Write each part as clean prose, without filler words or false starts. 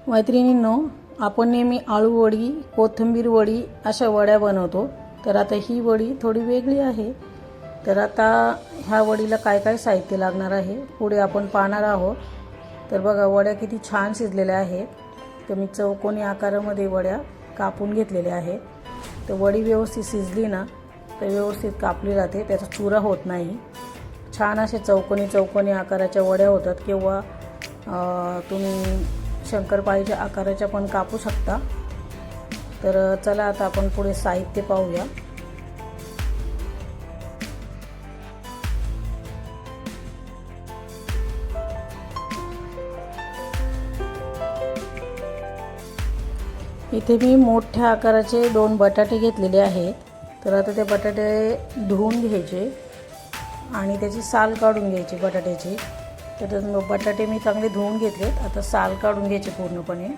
मैत्रिणींनो, आपण नेहमी आळू वडी, कोथिंबीर वडी अशा वड्या बनवतो. तर आता ही वडी थोडी वेगळी आहे. तर आता ह्या वडीला काय काय साहित्य लागणार आहे पुढे आपण पाहणार आहोत. तर बघा, वड्या किती छान शिजलेल्या आहेत. तर मी चौकोनी आकारामध्ये वड्या कापून घेतलेल्या आहेत. तर वडी व्यवस्थित शिजली ना तर व्यवस्थित कापली जाते, त्याचा चुरा होत नाही. छान असे चौकोनी आकाराच्या वड्या होतात. किंवा तुम्ही शंकरपाळीच्या आकाराच्या पण कापू शकता. तर चला आता आपण पुढे साहित्य पाहूया. इथे मी मोठ्या आकाराचे 2 बटाटे घेतलेले आहेत. तर आता ते बटाटे धुवून घ्यायचे आणि त्याची साल काढून घ्यायची बटाट्याची. तर बटाटे मी चांगले धुवून घेतलेत. आता साल काढून घ्यायचे पूर्णपणे.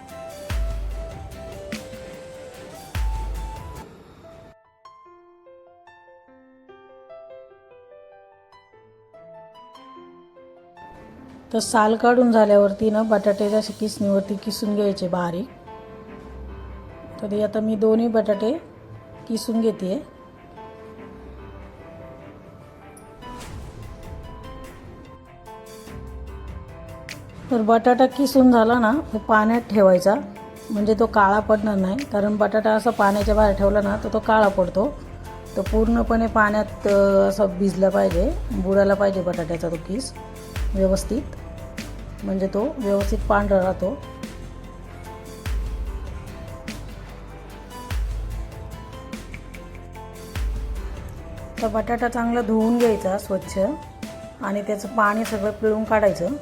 तर साल काढून झाल्यावरती ना बटाट्याच्या किसणीवरती किसून घ्यायचे बारीक. तर आता मी दोन्ही बटाटे किसून घेते. तर बटाटा किसून झाला ना तो पाण्यात ठेवायचा, म्हणजे तो काळा पडणार नाही. कारण बटाटा असा पाण्याच्या बाहेर ठेवला ना तर तो काळा पडतो. तो पूर्णपणे पाण्यात असं भिजला पाहिजे, बुडाला पाहिजे बटाट्याचा तो किस व्यवस्थित, म्हणजे तो व्यवस्थित पांढरा राहतो. तर बटाटा चांगला धुवून घ्यायचा स्वच्छ आणि त्याचं पाणी सगळं पिळून काढायचं.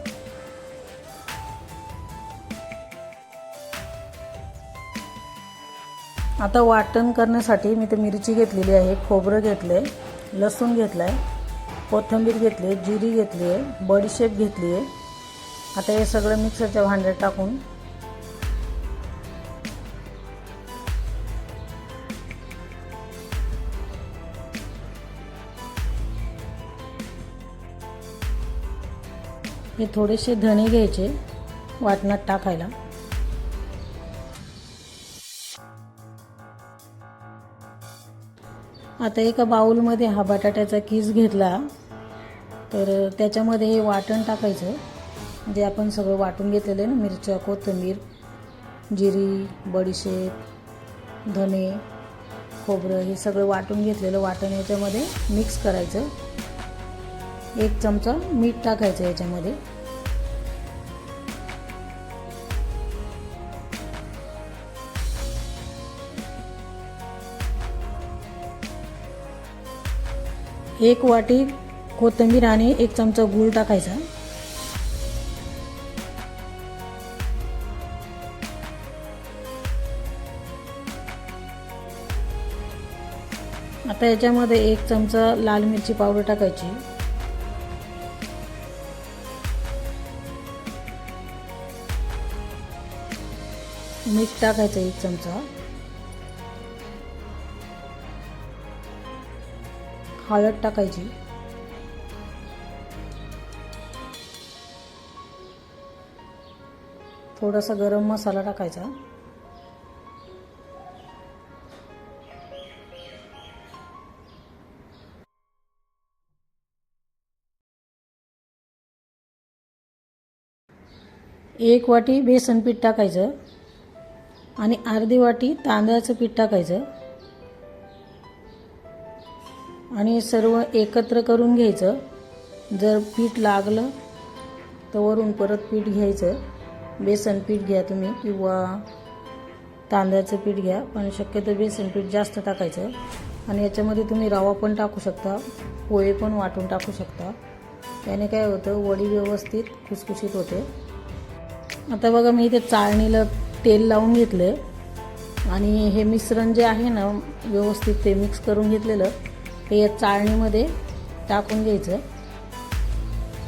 आता वाटण करण्यासाठी मी तर मिरची घेतलेली आहे, खोबरं घेतलं आहे, लसूण घेतलं आहे, कोथिंबीर घेतली आहे, जिरी घेतली आहे, बडीशेप घेतली आहे. आता हे सगळं मिक्सरच्या भांड्यात टाकून हे थोडेसे धणे घ्यायचे वाटणात टाकायला. आता एका बाउलमध्ये हा बटाट्याचा किस घेतला. तर त्याच्यामध्ये हे वाटण टाकायचं, जे आपण सगळं वाटून घेतलेलं आहे ना, मिरच्या, कोथिंबीर, जिरी, बडीशेप, धणे, खोबरं, हे सगळं वाटून घेतलेलं वाटण याच्यामध्ये मिक्स करायचं. 1 चमचा मीठ टाकायचं याच्यामध्ये. एक वाटी कोथिंबीर आणि 1 चमचा गूळ टाकायचा. आता याच्यामध्ये 1 चमचा लाल मिरची पावडर टाकायची. मीठ टाकायचं 1 चमचा. हळद टाकायची. थोडासा गरम मसाला टाकायचा. एक वाटी बेसन पीठ टाकायचं आणि अर्धी वाटी तांदळाचं पीठ टाकायचं आणि सर्व एकत्र करून घ्यायचं. जर पीठ लागलं तर वरून परत पीठ घ्यायचं. बेसन पीठ घ्या तुम्ही किंवा तांदळाचं पीठ घ्या, पण शक्यतो बेसन पीठ जास्त टाकायचं. आणि याच्यामध्ये तुम्ही रवा पण टाकू शकता, पोहे पण वाटून टाकू शकता. त्याने काय होतं, वडी व्यवस्थित खुसखुशीत होते. आता बघा, मी इथे चाळणीला तेल लावून घेतलं आणि हे मिश्रण जे आहे ना व्यवस्थित ते मिक्स करून घेतलेलं ते या चाळणीमध्ये टाकून घ्यायचं.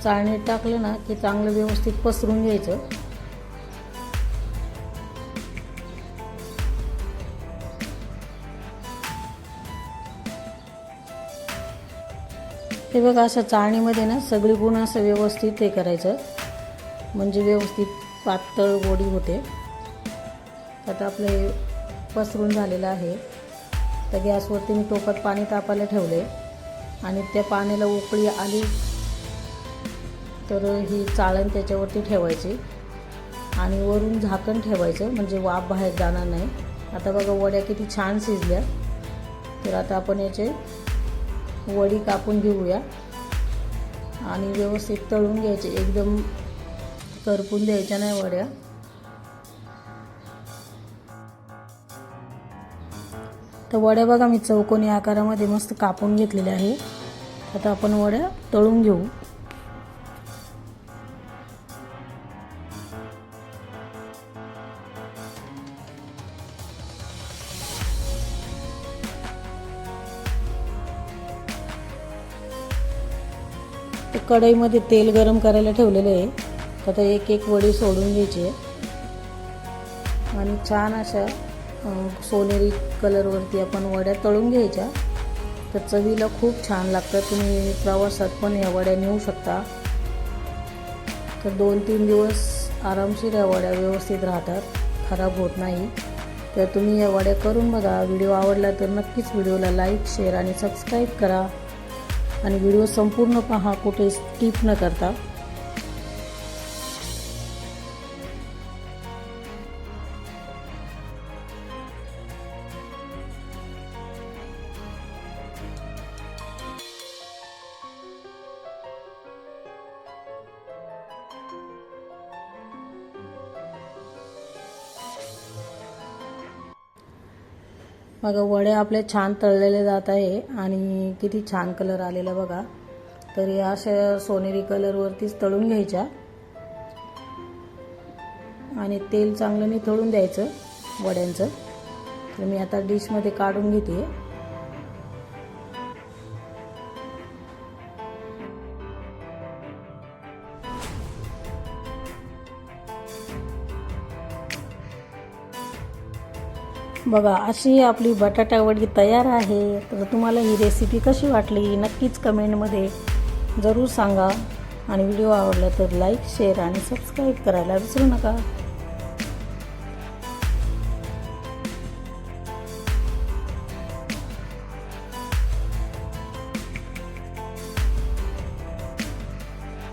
चाळणीत टाकलं ना की चांगलं व्यवस्थित पसरून घ्यायचं. हे बघा, असं चाळणीमध्ये ना सगळी पूर्ण असं व्यवस्थित हे करायचं, म्हणजे व्यवस्थित पातळ वडी होते. आता आपलं हे पसरून झालेलं आहे. तर गॅसवरती मी टोपात पाणी तापायला ठेवले आणि त्या पाण्याला उकळी आली तर ही चाळण त्याच्यावरती ठेवायची आणि वरून झाकण ठेवायचं, म्हणजे वाफ बाहेर जाणार नाही. आता बघा वड्या किती छान शिजल्या. तर आता आपण याचे वडी कापून घेऊया आणि व्यवस्थित तळून घ्यायचे, एकदम करपून द्यायच्या नाही वड्या. तर वड्या बघा मी चौकोनी आकारामध्ये मस्त कापून घेतलेल्या आहे. आता आपण वड्या तळून घेऊ. कढईमध्ये तेल गरम करायला ठेवलेलं आहे. आता एक एक वडी सोडून घ्यायची आहे आणि छान अशा सोनेरी कलरवरती आपण वड्या तळून घ्यायच्या. तर चवीला खूप छान लागतात. तुम्ही प्रवासात पण या वड्या नेऊ शकता. तर 2-3 दिवस आरामशीर या वड्या व्यवस्थित राहतात, खराब होत नाही. तर तुम्ही या वड्या करून बघा. व्हिडिओ आवडला तर नक्कीच व्हिडिओला लाईक, शेअर आणि सबस्क्राईब करा आणि व्हिडिओ संपूर्ण पहा, कुठे स्किप न करता. बघा वड्या आपल्या छान तळलेले जात आहे आणि किती छान कलर आलेला बघा. तर या अशा सोनेरी कलरवरतीच तळून घ्यायच्या आणि तेल चांगलं निथळून द्यायचं वड्यांचं. तर मी आता डिशमध्ये काढून घेते. बघा अशी आपली बटाटा वडी तयार आहे. तर तुम्हाला ही रेसिपी कशी वाटली नक्कीच कमेंटमध्ये जरूर सांगा आणि व्हिडिओ आवडला तर लाईक, शेअर आणि सबस्क्राईब करायला विसरू नका.